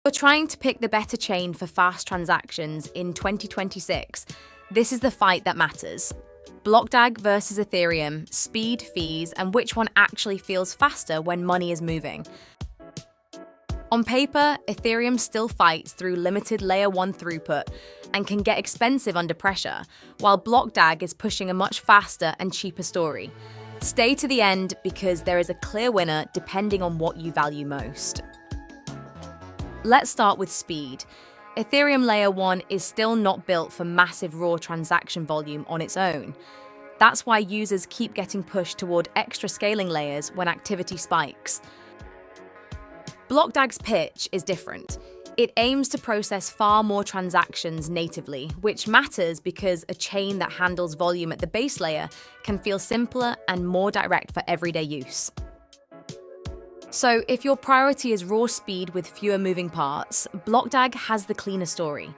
You're trying to pick the better chain for fast transactions in 2026. This is the fight that matters. BlockDAG versus Ethereum, speed, fees, and which one actually feels faster when money is moving. On paper, Ethereum still fights through limited layer 1 throughput and can get expensive under pressure, while BlockDAG is pushing a much faster and cheaper story. Stay to the end because there is a clear winner depending on what you value most. Let's start with speed. Ethereum Layer 1 is still not built for massive raw transaction volume on its own. That's why users keep getting pushed toward extra scaling layers when activity spikes. BlockDAG's pitch is different. It aims to process far more transactions natively, which matters because a chain that handles volume at the base layer can feel simpler and more direct for everyday use. So if your priority is raw speed with fewer moving parts, BlockDAG has the cleaner story.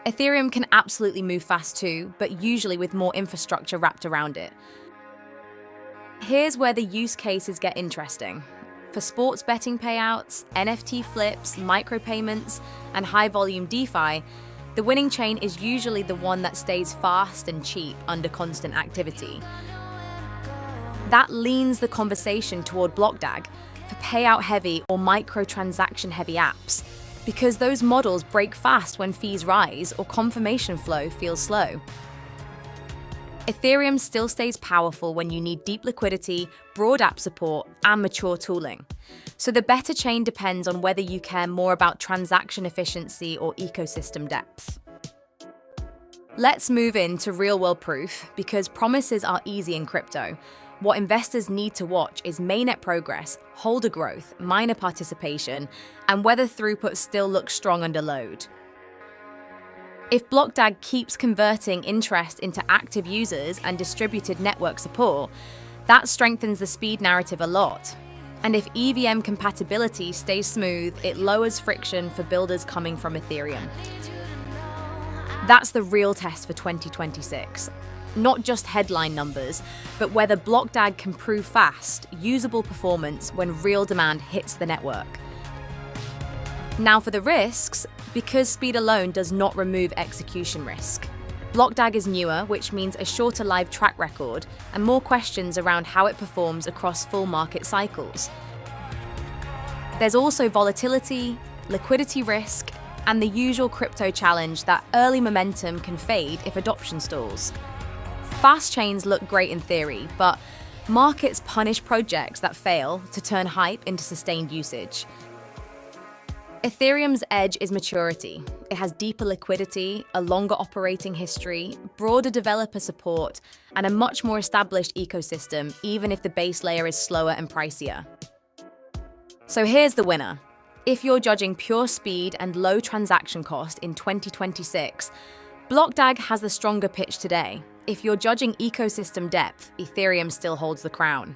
Ethereum can absolutely move fast too, but usually with more infrastructure wrapped around it. Here's where the use cases get interesting. For sports betting payouts, NFT flips, micropayments, and high-volume DeFi, the winning chain is usually the one that stays fast and cheap under constant activity. That leans the conversation toward BlockDAG for payout-heavy or microtransaction-heavy apps, because those models break fast when fees rise or confirmation flow feels slow. Ethereum still stays powerful when you need deep liquidity, broad app support, and mature tooling. So the better chain depends on whether you care more about transaction efficiency or ecosystem depth. Let's move into real-world proof, because promises are easy in crypto. What investors need to watch is mainnet progress, holder growth, miner participation, and whether throughput still looks strong under load. If BlockDAG keeps converting interest into active users and distributed network support, that strengthens the speed narrative a lot. And if EVM compatibility stays smooth, it lowers friction for builders coming from Ethereum. That's the real test for 2026. Not just headline numbers, but whether BlockDAG can prove fast, usable performance when real demand hits the network. Now for the risks, because speed alone does not remove execution risk. BlockDAG is newer, which means a shorter live track record and more questions around how it performs across full market cycles. There's also volatility, liquidity risk, and the usual crypto challenge that early momentum can fade if adoption stalls. Fast chains look great in theory, but markets punish projects that fail to turn hype into sustained usage. Ethereum's edge is maturity. It has deeper liquidity, a longer operating history, broader developer support, and a much more established ecosystem, even if the base layer is slower and pricier. So here's the winner. If you're judging pure speed and low transaction cost in 2026, BlockDAG has the stronger pitch today. If you're judging ecosystem depth, Ethereum still holds the crown.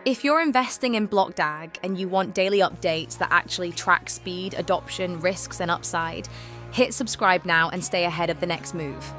If you're investing in BlockDAG and you want daily updates that actually track speed, adoption, risks, and upside, hit subscribe now and stay ahead of the next move.